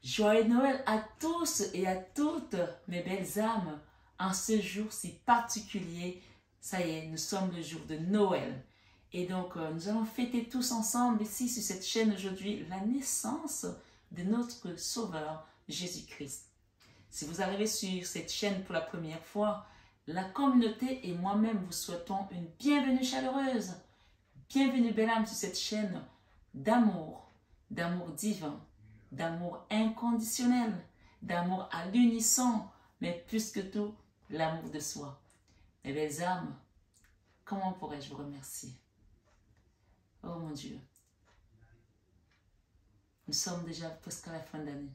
Joyeux Noël à tous et à toutes mes belles âmes en ce jour si particulier. Ça y est, nous sommes le jour de Noël. Et donc, nous allons fêter tous ensemble ici sur cette chaîne aujourd'hui la naissance de notre Sauveur Jésus-Christ. Si vous arrivez sur cette chaîne pour la première fois, la communauté et moi-même vous souhaitons une bienvenue chaleureuse. Bienvenue belle âme sur cette chaîne d'amour divin, d'amour inconditionnel, d'amour à l'unisson, mais plus que tout, l'amour de soi. Mes belles âmes, comment pourrais-je vous remercier? Oh mon Dieu, nous sommes déjà presque à la fin d'année.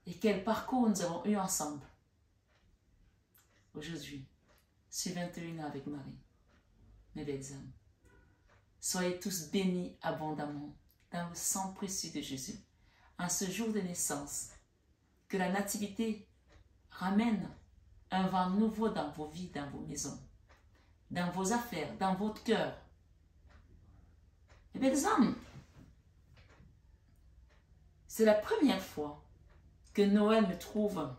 Et quel parcours nous avons eu ensemble. Aujourd'hui, sur 21 ans avec Marie, mes belles âmes. Soyez tous bénis abondamment dans le sang précieux de Jésus. En ce jour de naissance, que la nativité ramène un vent nouveau dans vos vies, dans vos maisons, dans vos affaires, dans votre cœur. Mes belles âmes, c'est la première fois que Noël me trouve,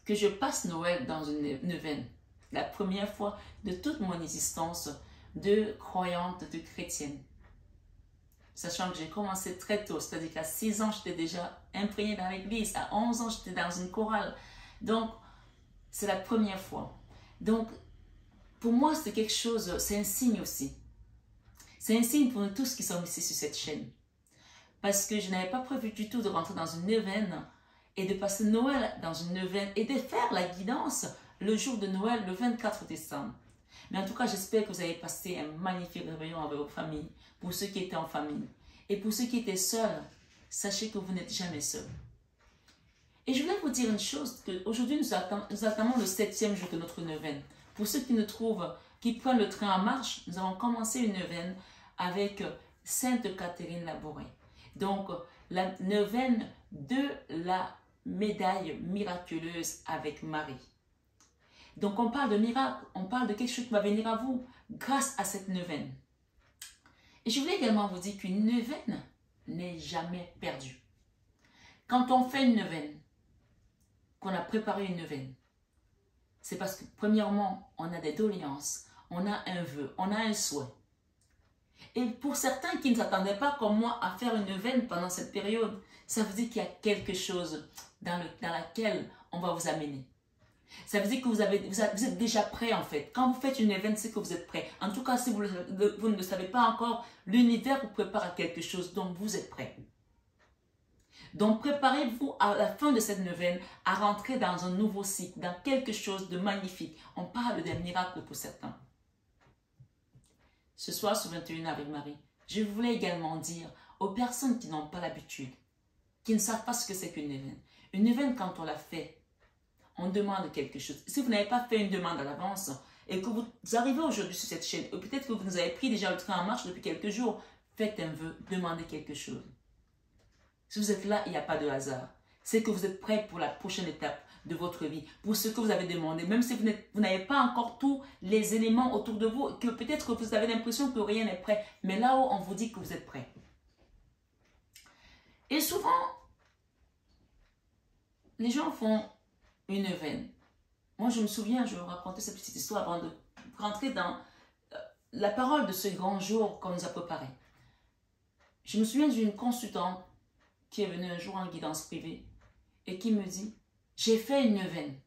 que je passe Noël dans une neuvaine. La première fois de toute mon existence de croyante, de chrétienne. Sachant que j'ai commencé très tôt, c'est-à-dire qu'à 6 ans, j'étais déjà imprégnée dans l'église. À 11 ans, j'étais dans une chorale. Donc, c'est la première fois. Donc, pour moi, c'est quelque chose, c'est un signe aussi. C'est un signe pour nous tous qui sommes ici sur cette chaîne. Parce que je n'avais pas prévu du tout de rentrer dans une neuvaine et de passer Noël dans une neuvaine et de faire la guidance le jour de Noël, le 24 décembre. Mais en tout cas, j'espère que vous avez passé un magnifique réveillon avec vos familles, pour ceux qui étaient en famille. Et pour ceux qui étaient seuls, sachez que vous n'êtes jamais seuls. Et je voulais vous dire une chose, qu'aujourd'hui nous attendons le 7e jour de notre neuvaine. Pour ceux qui prennent le train en marche, nous avons commencé une neuvaine avec Sainte Catherine Labouré. Donc, la neuvaine de la médaille miraculeuse avec Marie. Donc, on parle de miracle, on parle de quelque chose qui va venir à vous grâce à cette neuvaine. Et je voulais également vous dire qu'une neuvaine n'est jamais perdue. Quand on fait une neuvaine, qu'on a préparé une neuvaine, c'est parce que, premièrement, on a des doléances, on a un vœu, on a un souhait. Et pour certains qui ne s'attendaient pas, comme moi, à faire une neuvaine pendant cette période, ça veut dire qu'il y a quelque chose dans laquelle on va vous amener. Ça veut dire que vous êtes déjà prêt en fait. Quand vous faites une neuvaine, c'est que vous êtes prêt. En tout cas, si vous ne le savez pas encore, l'univers vous prépare à quelque chose, donc vous êtes prêt. Donc préparez-vous à la fin de cette neuvaine à rentrer dans un nouveau cycle, dans quelque chose de magnifique. On parle d'un miracle pour certains. Ce soir, sur 21 avec Marie, je voulais également dire aux personnes qui n'ont pas l'habitude, qui ne savent pas ce que c'est qu'une neuvaine. Une neuvaine, quand on la fait, on demande quelque chose. Si vous n'avez pas fait une demande à l'avance et que vous arrivez aujourd'hui sur cette chaîne, ou peut-être que vous avez pris déjà le train en marche depuis quelques jours, faites un vœu, demandez quelque chose. Si vous êtes là, il n'y a pas de hasard. C'est que vous êtes prêt pour la prochaine étape de votre vie, pour ce que vous avez demandé. Même si vous n'avez pas encore tous les éléments autour de vous, que peut-être que vous avez l'impression que rien n'est prêt, mais là-haut, on vous dit que vous êtes prêt. Et souvent, les gens font une neuvaine. Moi, je me souviens, je racontais cette petite histoire avant de rentrer dans la parole de ce grand jour qu'on nous a préparé. Je me souviens d'une consultante qui est venue un jour en guidance privée et qui me dit, j'ai fait une neuvaine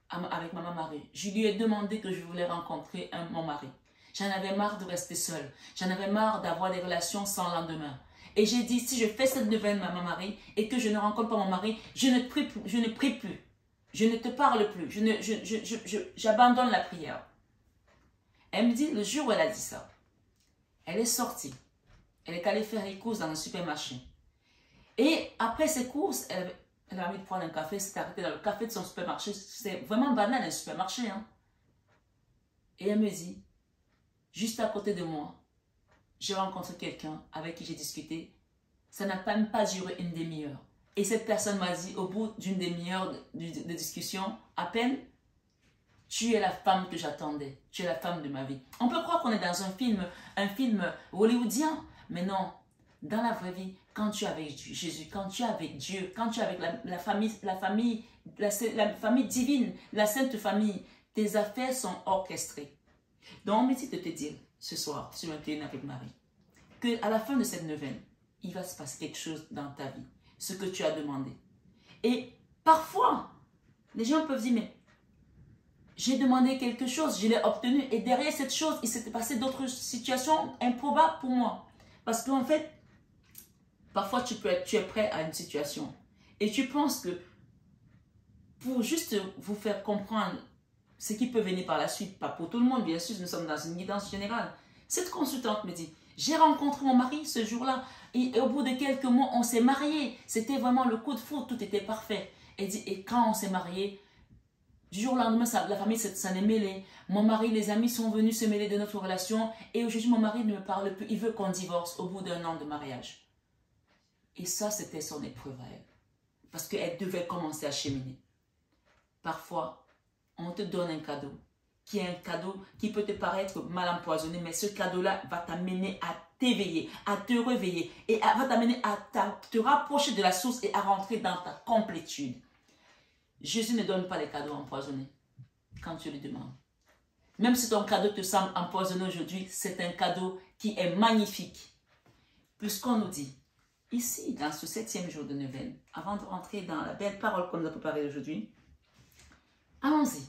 avec maman Marie. Je lui ai demandé que je voulais rencontrer mon mari. J'en avais marre de rester seule. J'en avais marre d'avoir des relations sans lendemain. Et j'ai dit, si je fais cette neuvaine, maman Marie, et que je ne rencontre pas mon mari, je ne prie plus. Je ne te parle plus. J'abandonne la prière. Elle me dit, le jour où elle a dit ça, elle est sortie. Elle est allée faire les courses dans un supermarché. Et après ses courses, elle a envie de prendre un café, s'est arrêtée dans le café de son supermarché. C'est vraiment banal, un supermarché. Hein? Et elle me dit, juste à côté de moi, j'ai rencontré quelqu'un avec qui j'ai discuté. Ça n'a même pas duré une demi-heure. Et cette personne m'a dit, au bout d'une demi-heure de discussion, à peine, tu es la femme que j'attendais. Tu es la femme de ma vie. On peut croire qu'on est dans un film hollywoodien, mais non. dans la vraie vie, quand tu es avec Jésus, quand tu es avec Dieu, quand tu es avec la famille divine, la sainte famille, tes affaires sont orchestrées. Donc, on me dit de te dire ce soir, sur 21 avec Marie, qu'à la fin de cette neuvaine, il va se passer quelque chose dans ta vie, ce que tu as demandé. Et parfois, les gens peuvent dire, mais j'ai demandé quelque chose, je l'ai obtenu, et derrière cette chose, il s'était passé d'autres situations improbables pour moi. Parce qu'en fait, parfois tu es prêt à une situation, et tu penses que pour juste vous faire comprendre ce qui peut venir par la suite, pas pour tout le monde, bien sûr, nous sommes dans une guidance générale. Cette consultante me dit, j'ai rencontré mon mari ce jour-là, et au bout de quelques mois, on s'est mariés. C'était vraiment le coup de foudre, tout était parfait. Elle dit, et quand on s'est mariés, du jour au lendemain, la famille s'en est mêlée. Mon mari, les amis sont venus se mêler de notre relation, et aujourd'hui, mon mari ne me parle plus, il veut qu'on divorce au bout d'1 an de mariage. Et ça, c'était son épreuve à elle, parce qu'elle devait commencer à cheminer. Parfois, on te donne un cadeau, qui est un cadeau qui peut te paraître mal empoisonné, mais ce cadeau-là va t'amener à t'éveiller, à te réveiller, et va t'amener à te rapprocher de la source et à rentrer dans ta complétude. Jésus ne donne pas les cadeaux empoisonnés quand tu lui demandes. Même si ton cadeau te semble empoisonné aujourd'hui, c'est un cadeau qui est magnifique. Puisqu'on nous dit, ici, dans ce 7e jour de neuvaine, avant de rentrer dans la belle parole qu'on nous a préparée aujourd'hui, allons-y.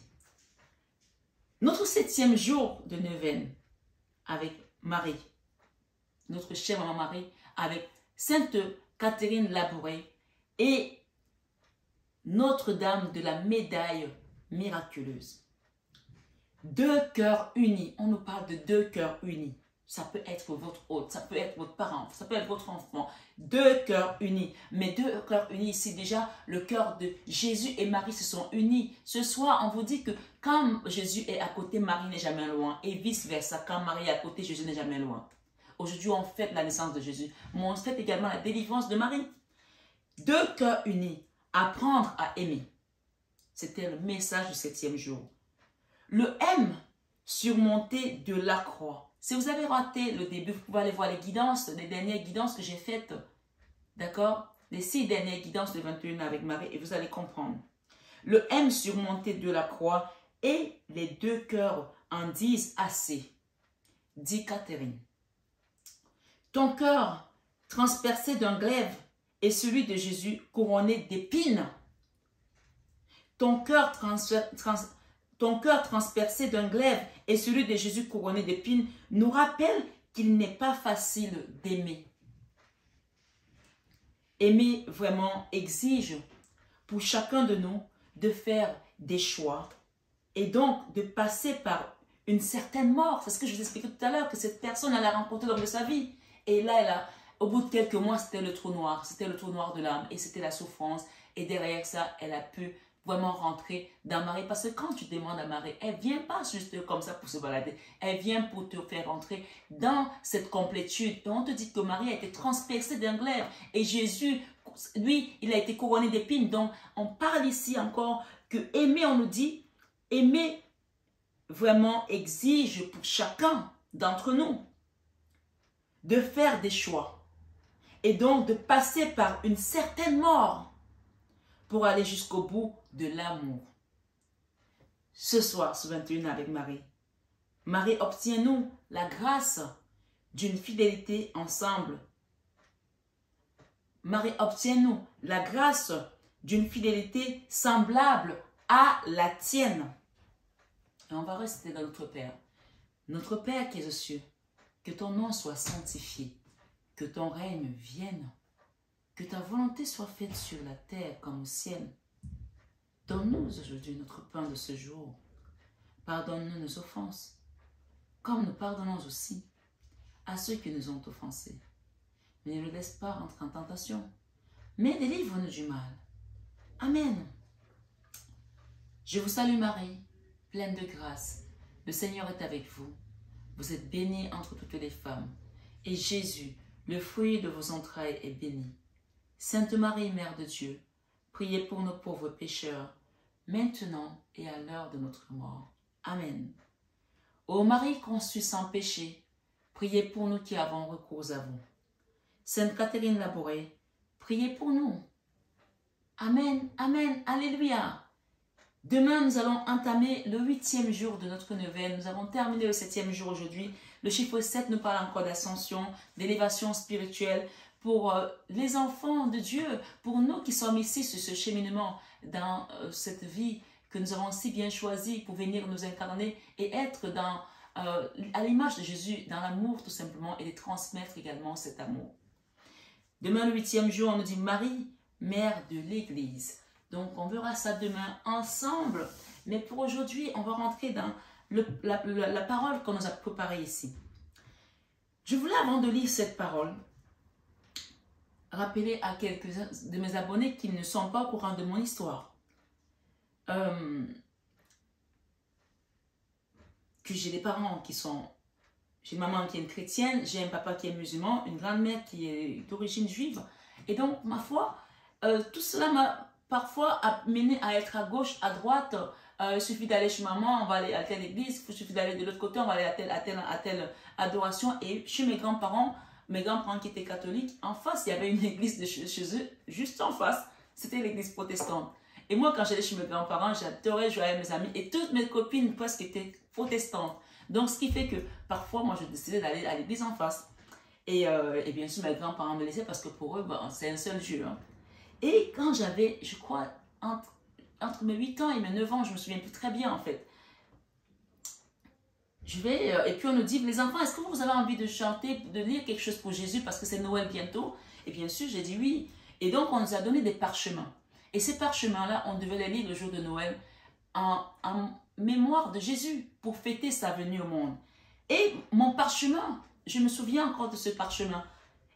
Notre 7e jour de neuvaine avec Marie, notre chère maman Marie, avec Sainte Catherine Labouré et Notre-Dame de la médaille miraculeuse. 2 cœurs unis. On nous parle de 2 cœurs unis. Ça peut être votre hôte, ça peut être votre parent, ça peut être votre enfant. 2 cœurs unis. Mais 2 cœurs unis ici, déjà, le cœur de Jésus et Marie se sont unis. Ce soir, on vous dit que quand Jésus est à côté, Marie n'est jamais loin. Et vice-versa, quand Marie est à côté, Jésus n'est jamais loin. Aujourd'hui, on fête la naissance de Jésus. Mais on fête également la délivrance de Marie. 2 cœurs unis. Apprendre à aimer. C'était le message du 7e jour. Le M, surmonté de la croix. Si vous avez raté le début, vous pouvez aller voir les guidances, les dernières guidances que j'ai faites. D'accord? Les 6 dernières guidances de 21 avec Marie et vous allez comprendre. Le M surmonté de la croix et les 2 cœurs en disent assez. Dit Catherine. Ton cœur transpercé d'un glaive et celui de Jésus couronné d'épines. Ton cœur transpercé d'un glaive et celui de Jésus couronné d'épines nous rappelle qu'il n'est pas facile d'aimer. Aimer vraiment exige pour chacun de nous de faire des choix et donc de passer par une certaine mort. C'est ce que je vous expliquais tout à l'heure, que cette personne, elle a rencontré lors de sa vie. Et là, au bout de quelques mois, c'était le trou noir de l'âme et c'était la souffrance. Et derrière ça, elle a pu vraiment rentrer dans Marie. Parce que quand tu demandes à Marie, elle ne vient pas juste comme ça pour se balader. Elle vient pour te faire rentrer dans cette complétude. Et on te dit que Marie a été transpercée d'un glaive. Et Jésus, lui, il a été couronné d'épines. Donc, on parle ici encore que aimer, on nous dit, aimer vraiment exige pour chacun d'entre nous de faire des choix. Et donc de passer par une certaine mort pour aller jusqu'au bout de l'amour. Ce soir, ce 21 avec Marie, Marie, obtiens-nous la grâce d'une fidélité ensemble. Marie, obtiens-nous la grâce d'une fidélité semblable à la tienne. Et on va rester dans notre Père. Notre Père qui est aux cieux, que ton nom soit sanctifié. Que ton règne vienne, que ta volonté soit faite sur la terre comme au ciel. Donne-nous aujourd'hui notre pain de ce jour. Pardonne-nous nos offenses, comme nous pardonnons aussi à ceux qui nous ont offensés. Mais ne nous laisse pas rentrer en tentation, mais délivre-nous du mal. Amen. Je vous salue Marie, pleine de grâce. Le Seigneur est avec vous. Vous êtes bénie entre toutes les femmes. Et Jésus, le fruit de vos entrailles, est béni. Sainte Marie, Mère de Dieu, priez pour nos pauvres pécheurs, maintenant et à l'heure de notre mort. Amen. Ô Marie conçue sans péché, priez pour nous qui avons recours à vous. Sainte Catherine Labouré, priez pour nous. Amen, amen, alléluia. Demain, nous allons entamer le 8e jour de notre neuvaine. Nous avons terminé le 7e jour aujourd'hui. Le chiffre 7 nous parle encore d'ascension, d'élévation spirituelle pour les enfants de Dieu, pour nous qui sommes ici sur ce cheminement dans cette vie que nous avons si bien choisie pour venir nous incarner et être à l'image de Jésus, dans l'amour tout simplement, et de transmettre également cet amour. Demain, le 8e jour, on nous dit Marie, mère de l'Église. Donc, on verra ça demain ensemble. Mais pour aujourd'hui, on va rentrer dans la parole qu'on nous a préparée ici. Je voulais, avant de lire cette parole, rappeler à quelques-uns de mes abonnés qui ne sont pas au courant de mon histoire. Que j'ai des parents qui sont... J'ai une maman qui est une chrétienne, j'ai un papa qui est musulman, une grand-mère qui est d'origine juive. Et donc, ma foi, tout cela m'a parfois amené à être à gauche, à droite. Il suffit d'aller chez maman, on va aller à telle église. Il suffit d'aller de l'autre côté, on va aller à telle adoration. Et chez mes grands-parents qui étaient catholiques, en face, il y avait une église de chez eux, juste en face. C'était l'église protestante. Et moi, quand j'allais chez mes grands-parents, j'adorais jouer avec mes amis. Et toutes mes copines presque étaient protestantes. Donc, ce qui fait que parfois, moi, je décidais d'aller à l'église en face. Et bien sûr, mes grands-parents me laissaient parce que pour eux, c'est un seul Dieu. Hein. Et quand j'avais, je crois, entre mes 8 ans et mes 9 ans, je me souviens plus très bien en fait. Et puis on nous dit, les enfants, est-ce que vous avez envie de chanter, de lire quelque chose pour Jésus parce que c'est Noël bientôt? Et bien sûr, j'ai dit oui. Et donc, on nous a donné des parchemins. Et ces parchemins-là, on devait les lire le jour de Noël en mémoire de Jésus pour fêter sa venue au monde. Et mon parchemin, je me souviens encore de ce parchemin.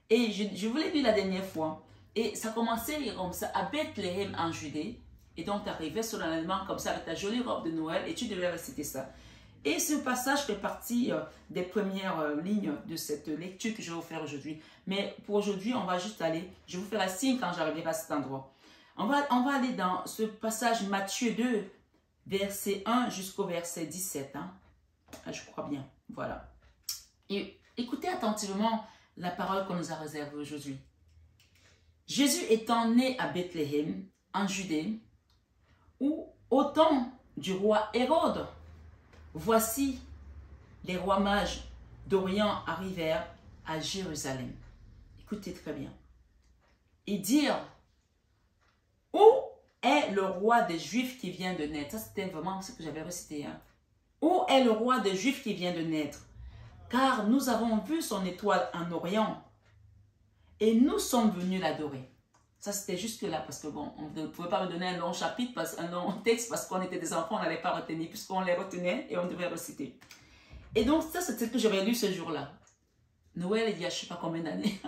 Et je vous l'ai lu la dernière fois. Et ça commençait comme ça à Bethléem en Judée. Et donc, tu arrivais solennellement comme ça avec ta jolie robe de Noël et tu devais réciter ça. Et ce passage fait partie des premières lignes de cette lecture que je vais vous faire aujourd'hui. Mais pour aujourd'hui, on va juste aller, je vous ferai signe quand j'arriverai à cet endroit. On va aller dans ce passage Matthieu 2, verset 1 jusqu'au verset 17. Hein. Je crois bien, voilà. Et écoutez attentivement la parole qu'on nous a réservée aujourd'hui. Jésus étant né à Bethléem, en Judée, où au temps du roi Hérode, voici les rois mages d'Orient arrivèrent à Jérusalem. Écoutez très bien. Et dirent, où est le roi des Juifs qui vient de naître? Ça, c'était vraiment ce que j'avais récité. Hein? Où est le roi des Juifs qui vient de naître? Car nous avons vu son étoile en Orient et nous sommes venus l'adorer. Ça, c'était jusque-là, parce que bon, on ne pouvait pas me donner un long chapitre, un long texte, parce qu'on était des enfants, on n'allait pas retenir, puisqu'on les retenait et on devait reciter. Et donc, ça, c'était ce que j'aurais lu ce jour-là. Noël, il y a je ne sais pas combien d'années.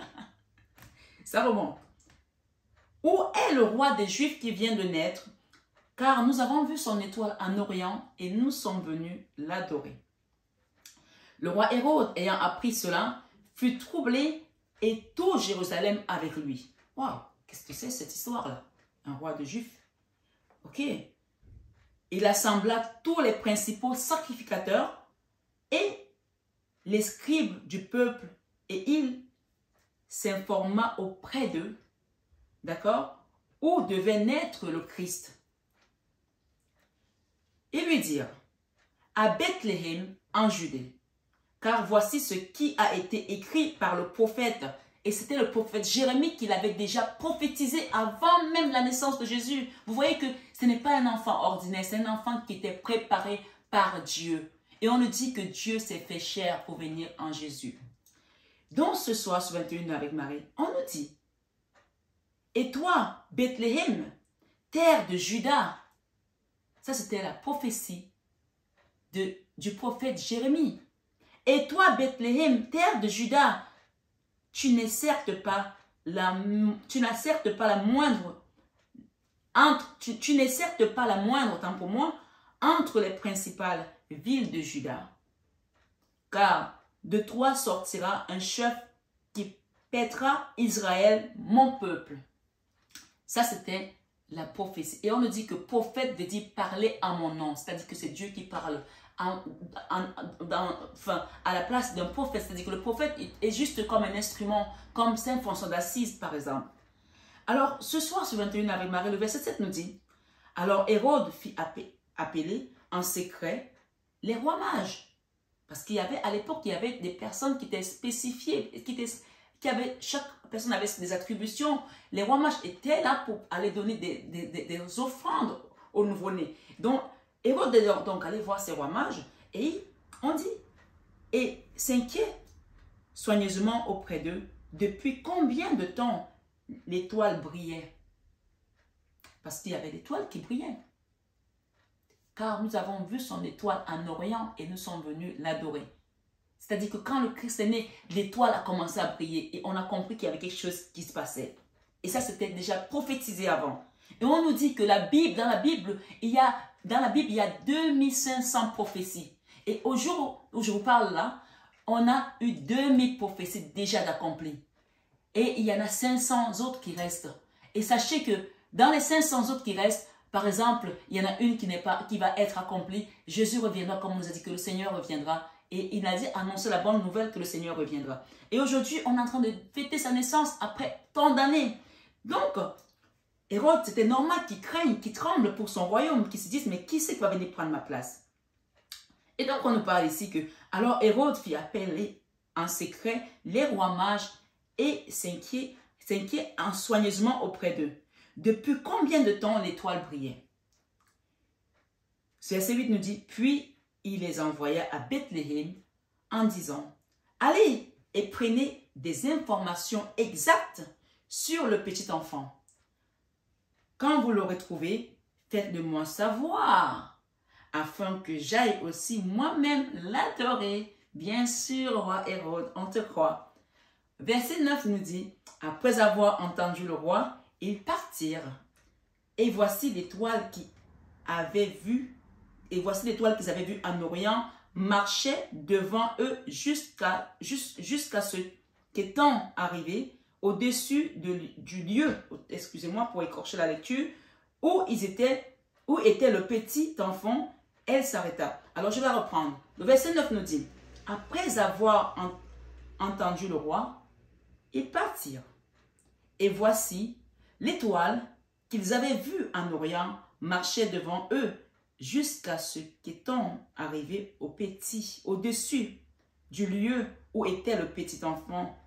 Ça remonte. Où est le roi des Juifs qui vient de naître? Car nous avons vu son étoile en Orient et nous sommes venus l'adorer. Le roi Hérode, ayant appris cela, fut troublé et tout Jérusalem avec lui. Waouh! Qu'est-ce que c'est cette histoire-là? Un roi de Juifs. Ok. Il assembla tous les principaux sacrificateurs et les scribes du peuple et il s'informa auprès d'eux, d'accord, où devait naître le Christ. Ils lui dirent, à Bethléem en Judée, car voici ce qui a été écrit par le prophète. Et c'était le prophète Jérémie qui l'avait déjà prophétisé avant même la naissance de Jésus. Vous voyez que ce n'est pas un enfant ordinaire, c'est un enfant qui était préparé par Dieu. Et on nous dit que Dieu s'est fait chair pour venir en Jésus. Donc ce soir, sur 21 avec Marie, on nous dit, et toi, Bethléem, terre de Juda, ça c'était la prophétie du prophète Jérémie. Et toi, Bethléem, terre de Juda, tu n'es certes pas la moindre, tant pour moi, entre les principales villes de Juda. Car de toi sortira un chef qui paîtra Israël, mon peuple. Ça, c'était la prophétie. Et on nous dit que prophète veut dire parler en mon nom. C'est-à-dire que c'est Dieu qui parle enfin, à la place d'un prophète. C'est-à-dire que le prophète est juste comme un instrument, comme Saint François d'Assise, par exemple. Alors, ce soir, sur 21 avec Marie, le verset 7 nous dit, alors Hérode fit appeler en secret les rois mages. Parce qu'il y avait, à l'époque, il y avait des personnes qui étaient spécifiées, chaque personne avait des attributions. Les rois mages étaient là pour aller donner des offrandes au nouveau-né. Donc, Hérode est donc allé voir ces rois mages et on dit, et s'inquiète soigneusement auprès d'eux, depuis combien de temps l'étoile brillait? Parce qu'il y avait l'étoile qui brillait. Car nous avons vu son étoile en Orient et nous sommes venus l'adorer. C'est-à-dire que quand le Christ est né, l'étoile a commencé à briller et on a compris qu'il y avait quelque chose qui se passait. Et ça, c'était déjà prophétisé avant. Et on nous dit que dans la Bible, il y a 2500 prophéties. Et au jour où je vous parle là, on a eu 2000 prophéties déjà d'accomplies. Et il y en a 500 autres qui restent. Et sachez que dans les 500 autres qui restent, par exemple, il y en a une qui va être accomplie. Jésus reviendra, comme on nous a dit que le Seigneur reviendra. Et il a dit, annoncer la bonne nouvelle que le Seigneur reviendra. Et aujourd'hui, on est en train de fêter sa naissance après tant d'années. Donc, Hérode, c'était normal qu'il craigne, qu'il tremble pour son royaume, qu'il se dise, mais qui c'est qui va venir prendre ma place? Et donc, on nous parle ici que, alors Hérode fit appeler en secret les rois mages et s'inquiète soigneusement auprès d'eux. Depuis combien de temps l'étoile brillait? Verset 8 nous dit, puis il les envoya à Bethléem en disant, allez et prenez des informations exactes sur le petit enfant. Quand vous l'aurez trouvé, faites-le moi savoir, afin que j'aille aussi moi-même l'adorer. Bien sûr, roi Hérode, on te croit. Verset 9 nous dit, après avoir entendu le roi, ils partirent. Et voici l'étoile qu'ils avaient vue en Orient marchait devant eux jusqu'à ce qu'étant arrivé au-dessus du lieu, excusez-moi pour écorcher la lecture, où était le petit enfant, elle s'arrêta. Alors je vais reprendre. Le verset 9 nous dit, après avoir entendu le roi, ils partirent. Et voici l'étoile qu'ils avaient vue en Orient marchait devant eux jusqu'à ce qu'étant arrivé au-dessus du lieu où était le petit enfant,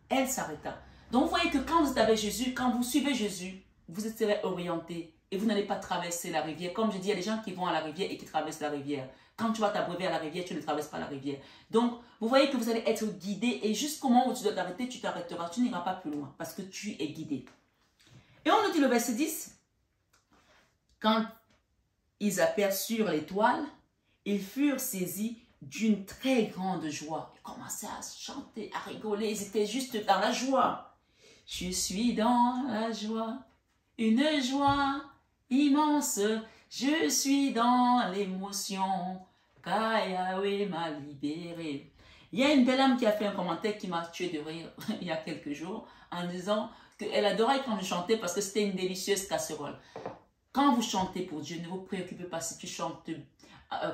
elle s'arrêta. Donc vous voyez que quand vous êtes avec Jésus, quand vous suivez Jésus, vous serez orienté et vous n'allez pas traverser la rivière. Comme je dis, il y a des gens qui vont à la rivière et qui traversent la rivière. Quand tu vas t'abreuver à la rivière, tu ne traverses pas la rivière. Donc, vous voyez que vous allez être guidé et jusqu'au moment où tu dois t'arrêter, tu t'arrêteras. Tu n'iras pas plus loin parce que tu es guidé. Et on nous dit le verset 10, quand ils aperçurent l'étoile, ils furent saisis d'une très grande joie. Ils commençaient à chanter, à rigoler, ils étaient juste dans la joie. Je suis dans la joie, une joie immense. Je suis dans l'émotion, car Yahweh m'a libéré. Il y a une belle âme qui a fait un commentaire qui m'a tué de rire il y a quelques jours en disant qu'elle adorait quand je chantais parce que c'était une délicieuse casserole. Quand vous chantez pour Dieu, ne vous préoccupez pas si tu chantes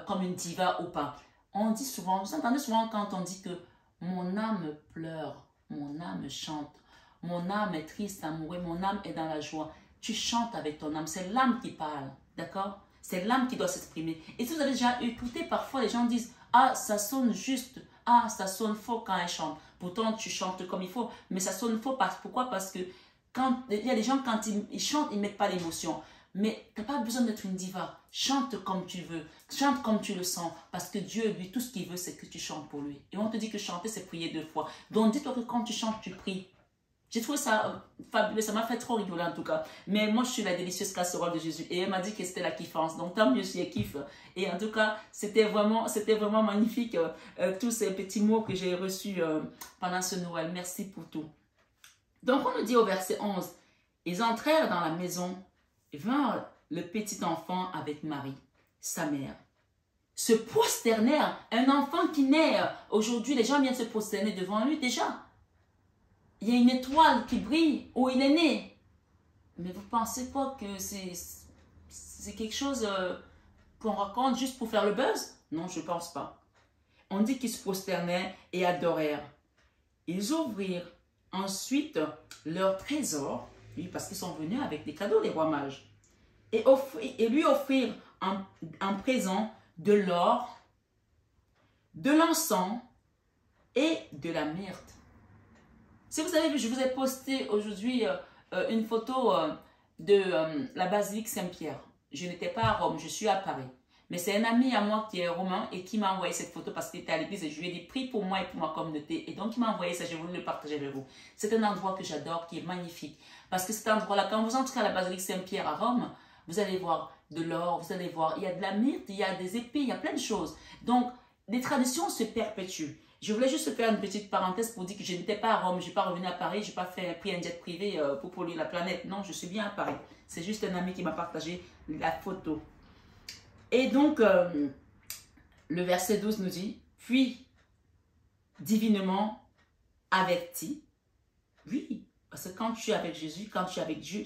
comme une diva ou pas. On dit souvent, vous entendez souvent quand on dit que mon âme pleure, mon âme chante, mon âme est triste, amoureux, mon âme est dans la joie. Tu chantes avec ton âme, c'est l'âme qui parle, d'accord? C'est l'âme qui doit s'exprimer. Et si vous avez déjà écouté, parfois les gens disent, ah, ça sonne juste, ah, ça sonne faux quand elle chante. Pourtant, tu chantes comme il faut, mais ça sonne faux. Pourquoi? Parce que quand il y a des gens, quand ils chantent, ils ne mettent pas l'émotion. Mais tu n'as pas besoin d'être une diva. Chante comme tu veux. Chante comme tu le sens. Parce que Dieu, lui, tout ce qu'il veut, c'est que tu chantes pour lui. Et on te dit que chanter, c'est prier 2 fois. Donc, dis-toi que quand tu chantes, tu pries. J'ai trouvé ça fabuleux. Ça m'a fait trop rigoler en tout cas. Mais moi, je suis la délicieuse casserole de Jésus. Et elle m'a dit que c'était la kiffance. Donc, tant mieux si elle kiffe. Et en tout cas, c'était vraiment magnifique. Tous ces petits mots que j'ai reçus pendant ce Noël. Merci pour tout. Donc, on nous dit au verset 11. Ils entrèrent dans la maison. Vint le petit enfant avec Marie, sa mère. Se prosternèrent, un enfant qui naît. Aujourd'hui, les gens viennent se prosterner devant lui déjà. Il y a une étoile qui brille où il est né. Mais vous ne pensez pas que c'est quelque chose qu'on raconte juste pour faire le buzz? Non, je ne pense pas. On dit qu'ils se prosternaient et adorèrent. Ils ouvrirent ensuite leur trésor, oui, parce qu'ils sont venus avec des cadeaux, les rois mages, et lui offrirent en présent de l'or, de l'encens et de la myrte. Si vous avez vu, je vous ai posté aujourd'hui une photo de la basilique Saint-Pierre. Je n'étais pas à Rome, je suis à Paris. Mais c'est un ami à moi qui est romain et qui m'a envoyé cette photo parce qu'il était à l'église et je lui ai dit prie pour moi et pour ma communauté. Et donc il m'a envoyé ça, j'ai voulu le partager avec vous. C'est un endroit que j'adore, qui est magnifique. Parce que cet endroit-là, quand vous entrez à la basilique Saint-Pierre à Rome, vous allez voir de l'or, vous allez voir, il y a de la myrte, il y a des épées, il y a plein de choses. Donc, les traditions se perpétuent. Je voulais juste faire une petite parenthèse pour dire que je n'étais pas à Rome, je ne suis pas revenu à Paris, je n'ai pas pris un jet privé pour polluer la planète. Non, je suis bien à Paris. C'est juste un ami qui m'a partagé la photo. Et donc, le verset 12 nous dit, puis, divinement averti. Oui, parce que quand tu es avec Jésus, quand tu es avec Dieu,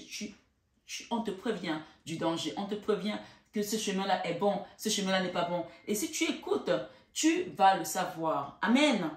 on te prévient du danger, on te prévient que ce chemin-là est bon, ce chemin-là n'est pas bon. Et si tu écoutes, tu vas le savoir. Amen.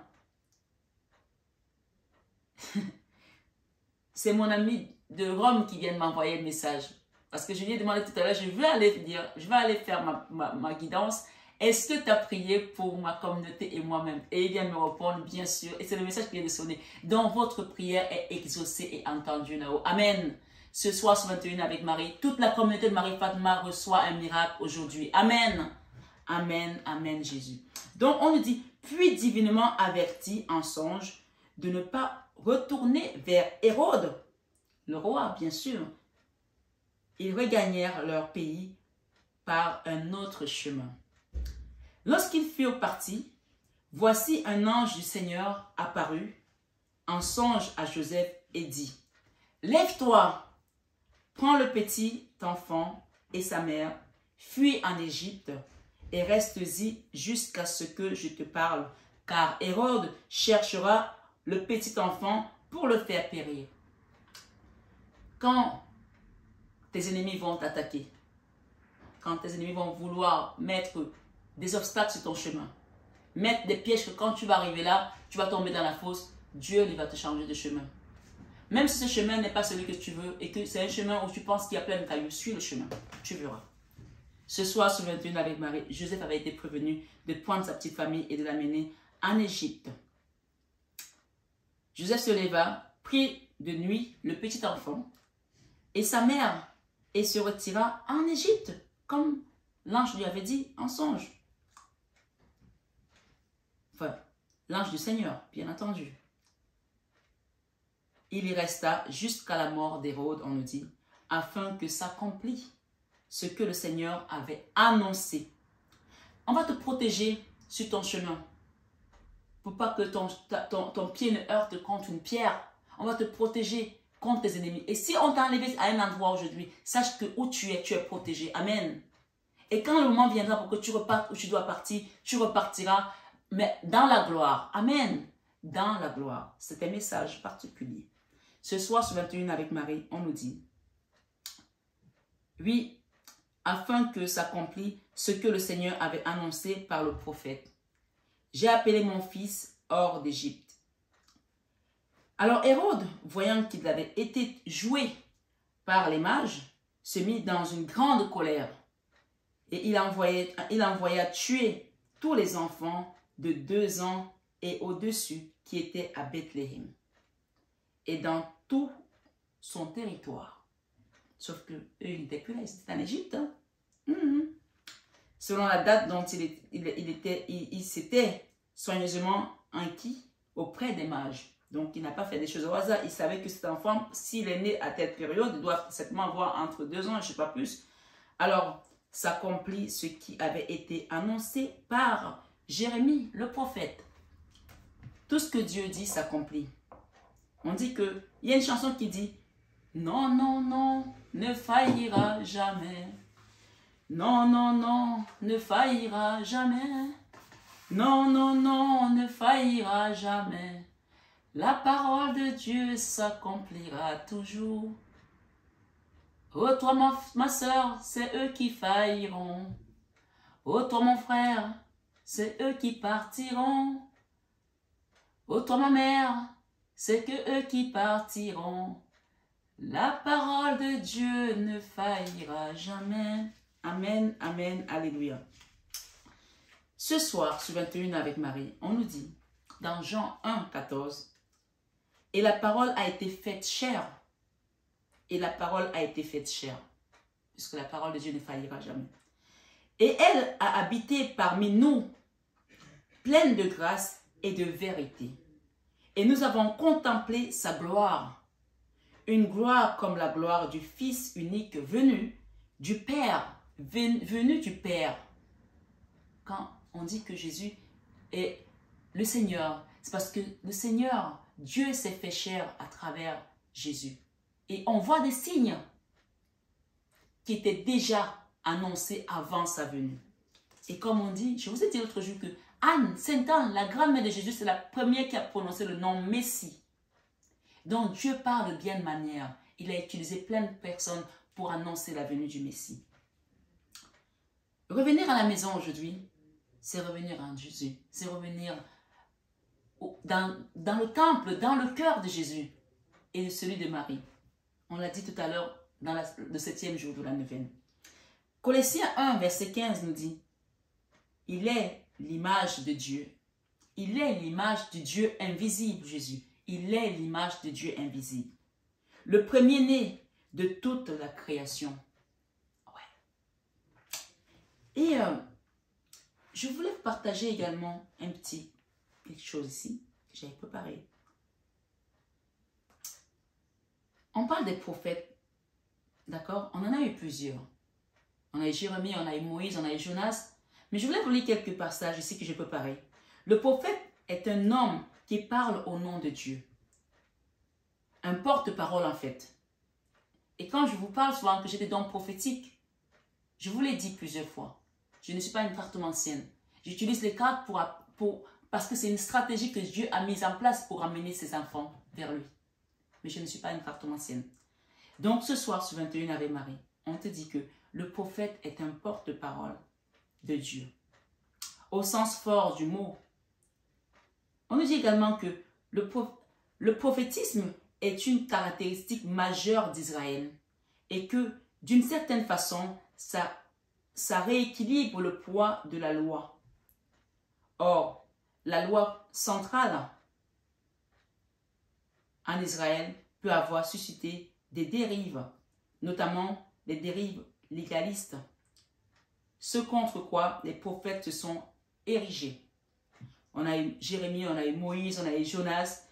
C'est mon ami de Rome qui vient de m'envoyer le message. Parce que je lui ai demandé tout à l'heure, je vais aller faire ma guidance. Est-ce que tu as prié pour ma communauté et moi-même? Et il vient me répondre, bien sûr. Et c'est le message qui vient de sonner. Donc, votre prière est exaucée et entendue là-haut. Amen. Ce soir, sur 21 avec Marie, toute la communauté de Marie-Fatima reçoit un miracle aujourd'hui. Amen. Amen. Amen, Jésus. Donc, on nous dit, puis divinement averti en songe de ne pas retourner vers Hérode, le roi, bien sûr. Ils regagnèrent leur pays par un autre chemin. Lorsqu'ils furent partis, voici un ange du Seigneur apparut en songe à Joseph et dit, « Lève-toi, prends le petit enfant et sa mère, fuis en Égypte et reste-y jusqu'à ce que je te parle, car Hérode cherchera le petit enfant pour le faire périr. » Quand tes ennemis vont t'attaquer, quand tes ennemis vont vouloir mettre des obstacles sur ton chemin, mettre des pièges que quand tu vas arriver là, tu vas tomber dans la fosse, Dieu il va te changer de chemin. Même si ce chemin n'est pas celui que tu veux et que c'est un chemin où tu penses qu'il y a plein de cailloux, suis le chemin, tu verras. Ce soir, sur 21 avec Marie, Joseph avait été prévenu de prendre sa petite famille et de l'amener en Égypte. Joseph se leva, prit de nuit le petit enfant et sa mère et se retira en Égypte, comme l'ange lui avait dit en songe. Enfin, l'ange du Seigneur, bien entendu. Il y resta jusqu'à la mort d'Hérode, on nous dit, afin que s'accomplisse ce que le Seigneur avait annoncé. On va te protéger sur ton chemin, pour pas que ton pied ne heurte contre une pierre. On va te protéger contre tes ennemis. Et si on t'a enlevé à un endroit aujourd'hui, sache que où tu es protégé. Amen. Et quand le moment viendra pour que tu repartes où tu dois partir, tu repartiras, mais dans la gloire. Amen. Dans la gloire. C'est un message particulier. Ce soir, sur 21 avec Marie, on nous dit, oui, afin que s'accomplisse ce que le Seigneur avait annoncé par le prophète. J'ai appelé mon fils hors d'Égypte. Alors Hérode, voyant qu'il avait été joué par les mages, se mit dans une grande colère et il envoya tuer tous les enfants de 2 ans et au-dessus qui étaient à Bethléem et dans tout son territoire. Sauf que eux, ils n'étaient plus là, ils étaient en Égypte. Hein? Selon la date dont il s'était soigneusement enquis auprès des mages. Donc, il n'a pas fait des choses au hasard. Il savait que cet enfant, s'il est né à telle période, il doit certainement avoir entre 2 ans, je ne sais pas plus. Alors, s'accomplit ce qui avait été annoncé par Jérémie, le prophète. Tout ce que Dieu dit s'accomplit. On dit que, il y a une chanson qui dit, non, non, non, ne faillira jamais. Non, non, non, ne faillira jamais. Non, non, non, ne faillira jamais. La parole de Dieu s'accomplira toujours. Oh, toi, ma soeur, c'est eux qui failliront. ô toi mon frère, c'est eux qui partiront. Ô toi ma mère, c'est que eux qui partiront. La parole de Dieu ne faillira jamais. Amen, amen, alléluia. Ce soir, sur 21 avec Marie, on nous dit, dans Jean 1, 14, « Et la parole a été faite chair. » Et la parole a été faite chair. Puisque la parole de Dieu ne faillira jamais. « Et elle a habité parmi nous, pleine de grâce et de vérité. Et nous avons contemplé sa gloire. Une gloire comme la gloire du Fils unique venu du Père. Venu du Père. » Quand on dit que Jésus est le Seigneur, c'est parce que le Seigneur, Dieu s'est fait chair à travers Jésus. Et on voit des signes qui étaient déjà annoncés avant sa venue. Et comme on dit, je vous ai dit l'autre jour que Anne, Sainte Anne, la grand-mère de Jésus, c'est la première qui a prononcé le nom Messie. Donc Dieu parle bien de manière. Il a utilisé plein de personnes pour annoncer la venue du Messie. Revenir à la maison aujourd'hui, c'est revenir en Jésus. C'est revenir dans le temple, dans le cœur de Jésus et celui de Marie. On l'a dit tout à l'heure dans le 7e jour de la neuvaine. Colossiens 1, verset 15 nous dit, « Il est l'image de Dieu. Il est l'image du Dieu invisible, Jésus. Il est l'image de Dieu invisible. Le premier-né de toute la création. » Ouais. Et je voulais partager également quelque chose ici que j'avais préparé. On parle des prophètes, d'accord? On en a eu plusieurs. On a eu Jérémie, on a eu Moïse, on a eu Jonas. Mais je voulais vous lire quelques passages ici que j'ai préparés. Le prophète est un homme qui parle au nom de Dieu. Un porte-parole en fait. Et quand je vous parle souvent que j'ai des dons prophétiques, je vous l'ai dit plusieurs fois. Je ne suis pas une cartomancienne. J'utilise les cartes parce que c'est une stratégie que Dieu a mise en place pour amener ses enfants vers lui. Mais je ne suis pas une cartomancienne. Donc ce soir sur 21 avec Marie, on te dit que le prophète est un porte-parole de Dieu. Au sens fort du mot. On nous dit également que le prophétisme est une caractéristique majeure d'Israël et que d'une certaine façon, ça rééquilibre le poids de la loi. Or, la loi centrale en Israël peut avoir suscité des dérives, notamment des dérives légalistes, ce contre quoi les prophètes se sont érigés. On a eu Jérémie, on a eu Moïse, on a eu Jonas.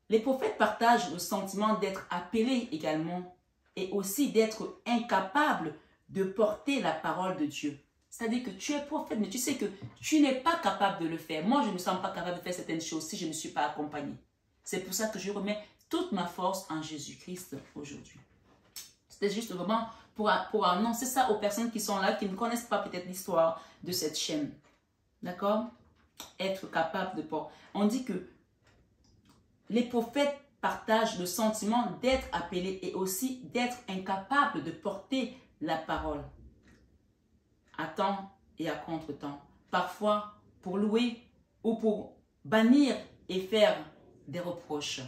Les prophètes partagent le sentiment d'être appelés également et aussi d'être incapables de porter la parole de Dieu. C'est-à-dire que tu es prophète, mais tu sais que tu n'es pas capable de le faire. Moi, je ne me sens pas capable de faire certaines choses si je ne suis pas accompagnée. C'est pour ça que je remets toute ma force en Jésus-Christ aujourd'hui. C'était juste vraiment pour annoncer ça aux personnes qui sont là, qui ne connaissent pas peut-être l'histoire de cette chaîne. D'accord? Être capable de porter. On dit que les prophètes partagent le sentiment d'être appelés et aussi d'être incapables de porter la parole. À temps et à contre-temps. Parfois pour louer ou pour bannir et faire des reproches.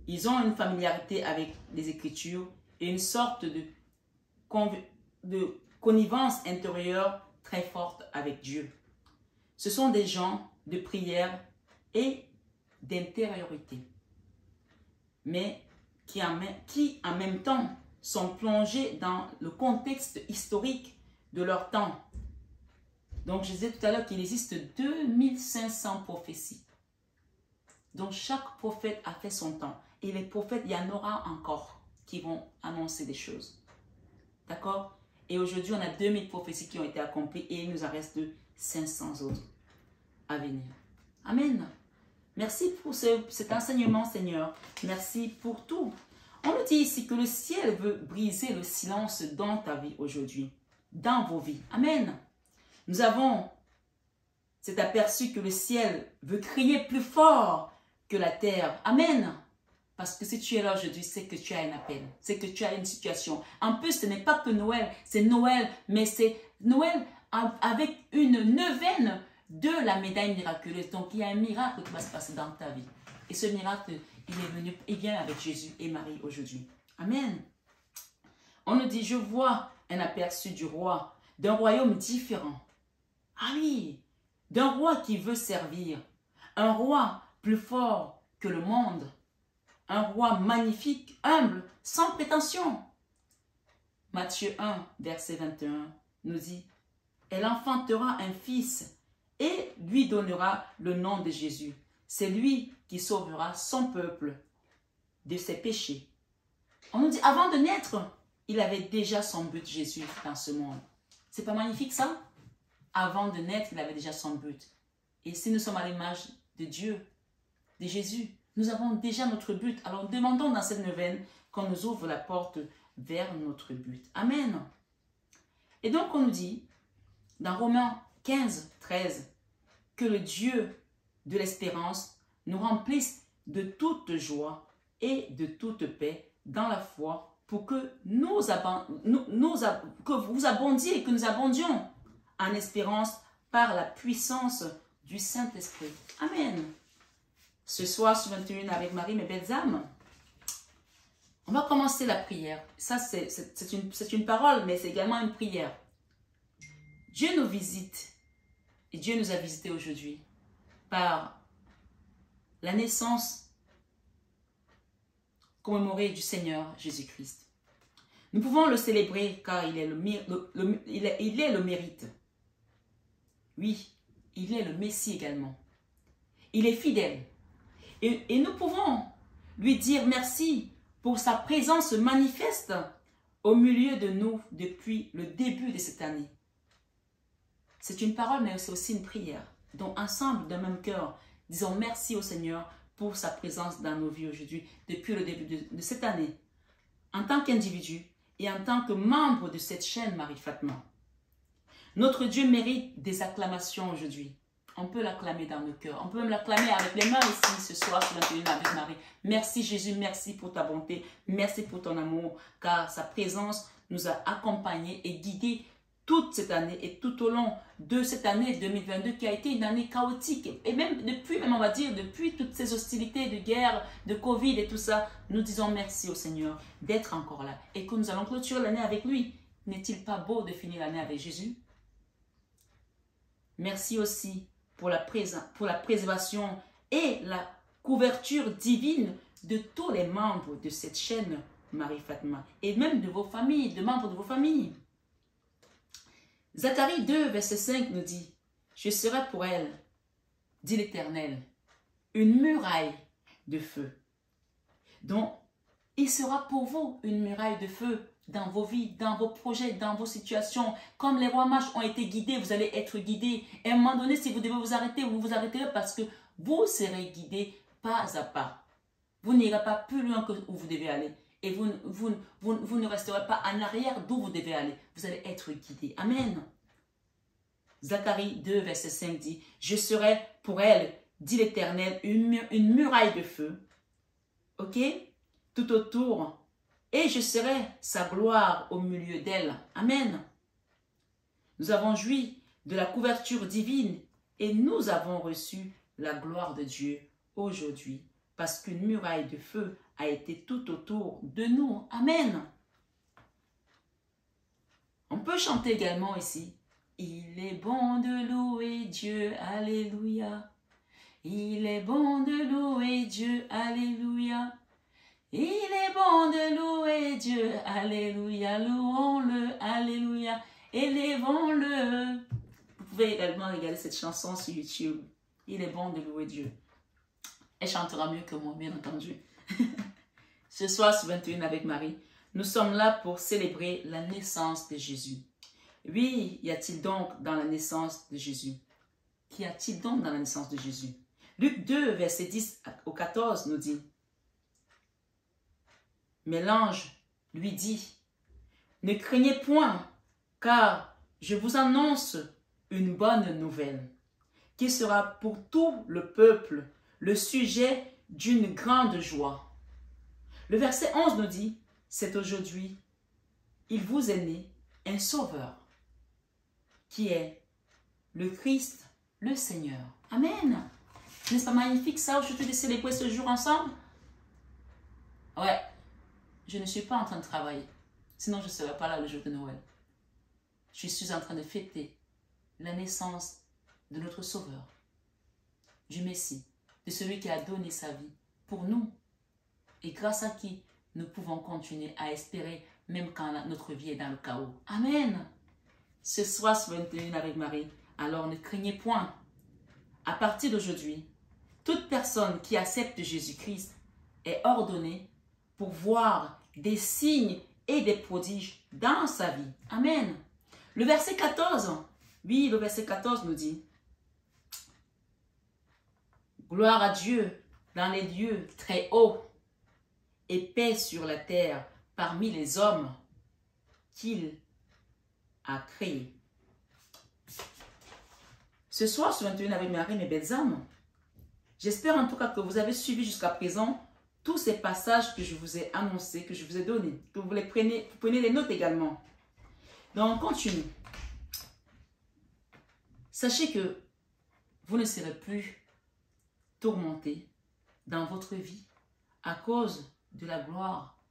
Ils ont une familiarité avec les Écritures et une sorte de connivence intérieure très forte avec Dieu. Ce sont des gens de prière et d'intériorité, mais qui en même temps sont plongés dans le contexte historique de leur temps. Donc je disais tout à l'heure qu'il existe 2500 prophéties. Donc chaque prophète a fait son temps. Et les prophètes, il y en aura encore qui vont annoncer des choses. D'accord? Et aujourd'hui, on a 2000 prophéties qui ont été accomplies et il nous en reste 500 autres à venir. Amen. Merci pour cet enseignement, Seigneur. Merci pour tout. On nous dit ici que le ciel veut briser le silence dans ta vie aujourd'hui, dans vos vies. Amen. Nous avons cet aperçu que le ciel veut crier plus fort que la terre. Amen. Parce que si tu es là aujourd'hui, c'est que tu as un appel, c'est que tu as une situation. En plus, ce n'est pas que Noël, c'est Noël, mais c'est Noël avec une neuvaine de la médaille miraculeuse. Donc, il y a un miracle qui va se passer dans ta vie. Et ce miracle, il vient avec Jésus et Marie aujourd'hui. Amen. On nous dit, je vois un aperçu du roi, d'un royaume différent. Ah oui, d'un roi qui veut servir. Un roi plus fort que le monde. Un roi magnifique, humble, sans prétention. Matthieu 1, verset 21 nous dit, elle enfantera un fils et lui donnera le nom de Jésus. C'est lui qui sauvera son peuple de ses péchés. On nous dit, avant de naître, il avait déjà son but, Jésus, dans ce monde. C'est pas magnifique ça? Avant de naître, il avait déjà son but. Et si nous sommes à l'image de Dieu, de Jésus, nous avons déjà notre but. Alors demandons dans cette neuvaine qu'on nous ouvre la porte vers notre but. Amen. Et donc on nous dit, dans Romains 15, 13, que le Dieu de l'espérance nous remplisse de toute joie et de toute paix dans la foi pour que que vous abondiez et que nous abondions en espérance par la puissance du Saint-Esprit. Amen. Ce soir, sur 21 avec Marie, mes belles âmes, on va commencer la prière. Ça, c'est une parole, mais c'est également une prière. Dieu nous visite et Dieu nous a visités aujourd'hui par la naissance commémorée du Seigneur Jésus-Christ. Nous pouvons le célébrer car il est le mérite. Oui, il est le Messie également. Il est fidèle. Et nous pouvons lui dire merci pour sa présence manifeste au milieu de nous depuis le début de cette année. C'est une parole, mais c'est aussi une prière. Donc, ensemble, d'un même cœur, disons merci au Seigneur pour sa présence dans nos vies aujourd'hui, depuis le début de cette année, en tant qu'individu et en tant que membre de cette chaîne Marie-Fatma. Notre Dieu mérite des acclamations aujourd'hui. On peut l'acclamer dans nos cœurs. On peut même l'acclamer avec les mains ici ce soir sur 21 avec Marie. Merci Jésus, merci pour ta bonté, merci pour ton amour, car sa présence nous a accompagnés et guidés toute cette année et tout au long de cette année 2022 qui a été une année chaotique. Et même depuis, on va dire, depuis toutes ces hostilités de guerre, de Covid et tout ça, nous disons merci au Seigneur d'être encore là et que nous allons clôturer l'année avec lui. N'est-il pas beau de finir l'année avec Jésus? Merci aussi pour la préservation et la couverture divine de tous les membres de cette chaîne Marie-Fatma et même de vos familles, de membres de vos familles. Zacharie 2, verset 5 nous dit, « Je serai pour elle, dit l'Éternel, une muraille de feu. » Donc, il sera pour vous une muraille de feu dans vos vies, dans vos projets, dans vos situations. Comme les rois mages ont été guidés, vous allez être guidés. Et à un moment donné, si vous devez vous arrêter, vous vous arrêterez parce que vous serez guidés pas à pas. Vous n'irez pas plus loin que où vous devez aller. Et vous ne resterez pas en arrière d'où vous devez aller. Vous allez être guidés. Amen. Zacharie 2, verset 5 dit, « Je serai pour elle, dit l'Éternel, une muraille de feu. » Ok? Tout autour. Et je serai sa gloire au milieu d'elle. Amen. Nous avons joui de la couverture divine et nous avons reçu la gloire de Dieu aujourd'hui parce qu'une muraille de feu a été tout autour de nous. Amen. On peut chanter également ici. Il est bon de louer Dieu. Alléluia. Il est bon de louer Dieu. Alléluia. Il est bon de louer Dieu, alléluia, louons-le, alléluia, élevons-le. Vous pouvez également regarder cette chanson sur YouTube. Il est bon de louer Dieu. Elle chantera mieux que moi, bien entendu. Ce soir, sur 21 avec Marie, nous sommes là pour célébrer la naissance de Jésus. Oui, y a-t-il donc dans la naissance de Jésus? Qu'y a-t-il donc dans la naissance de Jésus? Luc 2, verset 10 au 14 nous dit, mais l'ange lui dit, « Ne craignez point, car je vous annonce une bonne nouvelle, qui sera pour tout le peuple le sujet d'une grande joie. Le verset 11 nous dit, c'est aujourd'hui, il vous est né un sauveur, qui est le Christ, le Seigneur. Amen. N'est-ce pas magnifique ça, aujourd'hui de célébrer ce jour ensemble? Ouais, je ne suis pas en train de travailler. Sinon, je ne serais pas là le jour de Noël. Je suis en train de fêter la naissance de notre Sauveur, du Messie, de celui qui a donné sa vie pour nous. Et grâce à qui nous pouvons continuer à espérer même quand notre vie est dans le chaos. Amen. Ce soir, sur 21 avec Marie, alors ne craignez point. À partir d'aujourd'hui, toute personne qui accepte Jésus-Christ est ordonnée pour voir des signes et des prodiges dans sa vie. Amen. Le verset 14, oui, le verset 14 nous dit, gloire à Dieu dans les lieux très hauts et paix sur la terre parmi les hommes qu'il a créés. Ce soir, sur 21 avec Marie, mes belles âmes, j'espère en tout cas que vous avez suivi jusqu'à présent tous ces passages que je vous ai annoncés, que je vous ai donnés, que vous prenez des notes également. Donc, on continue. Sachez que vous ne serez plus tourmentés dans votre vie à cause de la gloire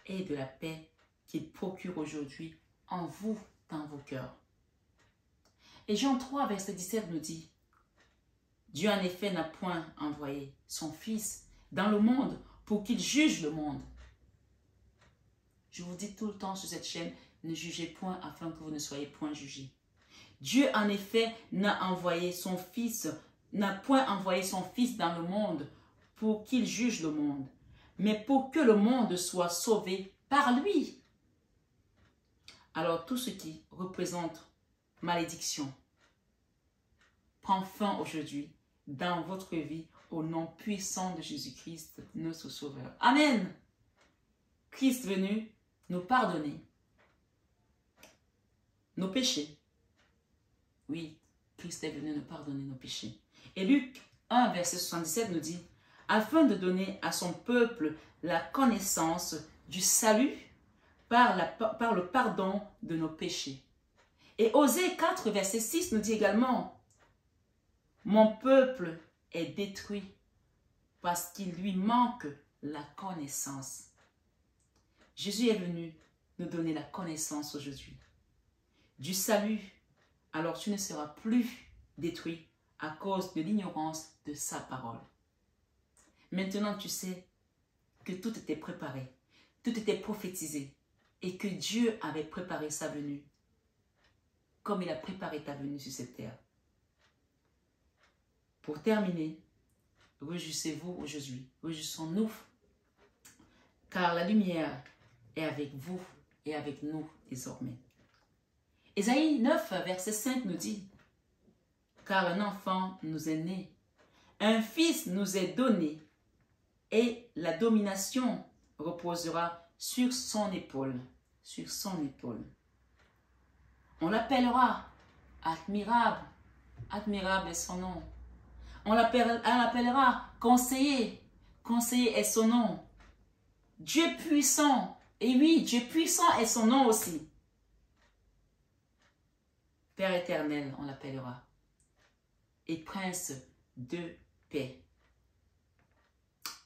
et de la paix qu'il procure aujourd'hui en vous, dans vos cœurs. Et Jean 3, verset 17 nous dit, Dieu en effet n'a point envoyé son Fils dans le monde pour qu'il juge le monde. Je vous dis tout le temps sur cette chaîne, ne jugez point afin que vous ne soyez point jugés. Dieu en effet n'a point envoyé son Fils dans le monde pour qu'il juge le monde, mais pour que le monde soit sauvé par lui. Alors tout ce qui représente malédiction prend fin aujourd'hui dans votre vie au nom puissant de Jésus-Christ, notre Sauveur. Amen. Christ venu nous pardonner nos péchés. Oui, Christ est venu nous pardonner nos péchés. Et Luc 1, verset 77 nous dit, afin de donner à son peuple la connaissance du salut par le pardon de nos péchés. Et Osée 4, verset 6 nous dit également, mon peuple est détruit parce qu'il lui manque la connaissance. Jésus est venu nous donner la connaissance aujourd'hui du salut. Alors tu ne seras plus détruit à cause de l'ignorance de sa parole. Maintenant tu sais que tout était préparé, tout était prophétisé et que Dieu avait préparé sa venue comme il a préparé ta venue sur cette terre. Pour terminer, réjouissez-vous aujourd'hui, réjouissons-nous, car la lumière est avec vous et avec nous désormais. Ésaïe 9, verset 5 nous dit, car un enfant nous est né, un fils nous est donné, et la domination reposera sur son épaule, sur son épaule. On l'appellera admirable, admirable est son nom. On l'appellera conseiller, conseiller est son nom. Dieu puissant, et oui, Dieu puissant est son nom aussi. Père éternel, on l'appellera. Et prince de paix.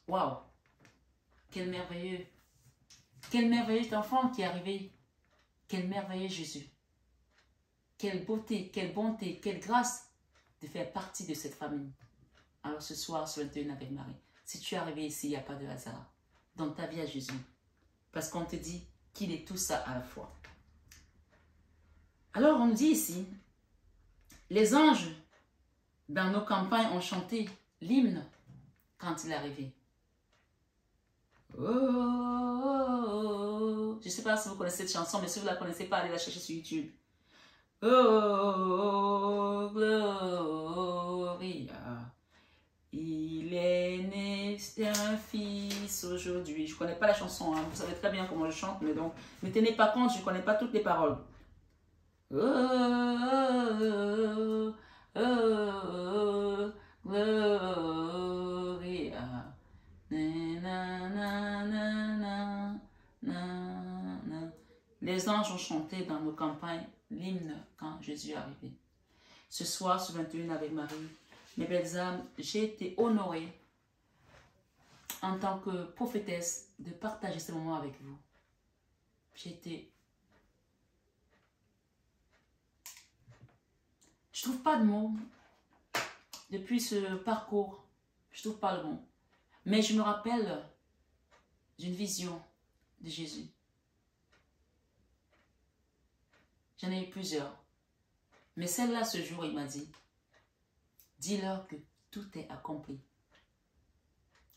Waouh! Quel merveilleux enfant qui est arrivé. Quel merveilleux Jésus. Quelle beauté, quelle bonté, quelle grâce de faire partie de cette famille. Alors ce soir, sur 21 avec Marie, si tu es arrivé ici, il n'y a pas de hasard dans ta vie à Jésus. Parce qu'on te dit qu'il est tout ça à la fois. Alors on dit ici, les anges dans nos campagnes ont chanté l'hymne quand il est arrivé. Oh, oh, oh. Je ne sais pas si vous connaissez cette chanson, mais si vous ne la connaissez pas, allez la chercher sur YouTube. Oh, Gloria, il est né un fils aujourd'hui. Je ne connais pas la chanson, hein. Vous savez très bien comment je chante, mais donc ne tenez pas compte, je ne connais pas toutes les paroles. Oh, oh, oh, oh, Gloria, na, na, na, na, Les anges ont chanté dans nos campagnes l'hymne quand Jésus est arrivé. Ce soir, sur 21 avec Marie, mes belles âmes, j'ai été honorée en tant que prophétesse de partager ce moment avec vous. J'ai été... Je ne trouve pas de mots depuis ce parcours. Je ne trouve pas le mot. Mais je me rappelle d'une vision de Jésus. J'en ai eu plusieurs. Mais celle-là, ce jour, il m'a dit, dis-leur que tout est accompli.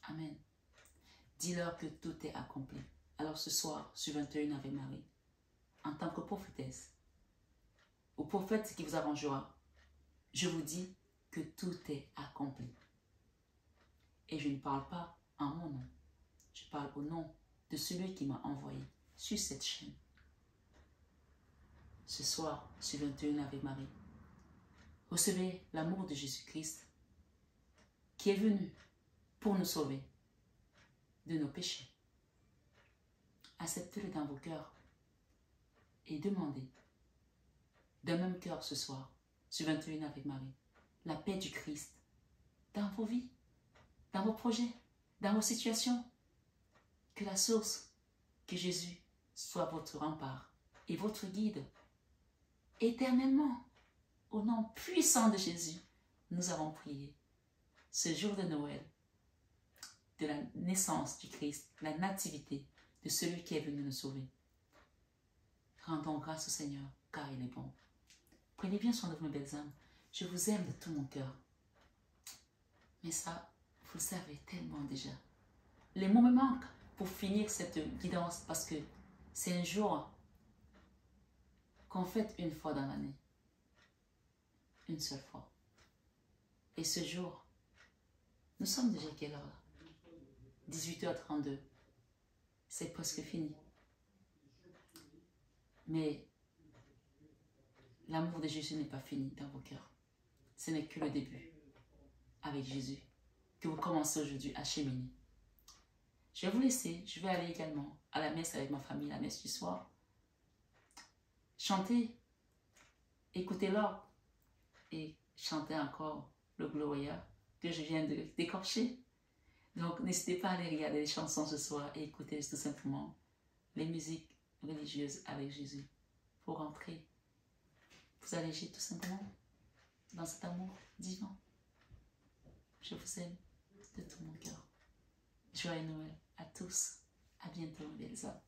Amen. Dis-leur que tout est accompli. Alors ce soir, sur 21 avec Marie, en tant que prophétesse, au prophète qui vous arrangera, je vous dis que tout est accompli. Et je ne parle pas en mon nom. Je parle au nom de celui qui m'a envoyé sur cette chaîne. Ce soir, sur 21 avec Marie, recevez l'amour de Jésus-Christ qui est venu pour nous sauver de nos péchés. Acceptez-le dans vos cœurs et demandez d'un même cœur ce soir, sur 21 avec Marie, la paix du Christ dans vos vies, dans vos projets, dans vos situations. Que la source, que Jésus soit votre rempart et votre guide éternellement. Au nom puissant de Jésus, nous avons prié. Ce jour de Noël, de la naissance du Christ, la nativité de celui qui est venu nous sauver. Rendons grâce au Seigneur, car il est bon. Prenez bien soin de vous, mes belles âmes. Je vous aime de tout mon cœur. Mais ça, vous le savez tellement déjà. Les mots me manquent pour finir cette guidance parce que c'est un jour qu'on fête une fois dans l'année. Une seule fois. Et ce jour, nous sommes déjà quelle heure là? 18h32. C'est presque fini. Mais l'amour de Jésus n'est pas fini dans vos cœurs. Ce n'est que le début. Avec Jésus, que vous commencez aujourd'hui à cheminer. Je vais vous laisser. Je vais aller également à la messe avec ma famille, la messe du soir. Chanter, écouter l'orgue et chanter encore le Gloria que je viens de d'écorcher. Donc, n'hésitez pas à aller regarder les chansons ce soir et écouter tout simplement les musiques religieuses avec Jésus. Pour rentrer, vous allégez tout simplement dans cet amour divin. Je vous aime de tout mon cœur. Joyeux Noël à tous. À bientôt, mes belles âmes.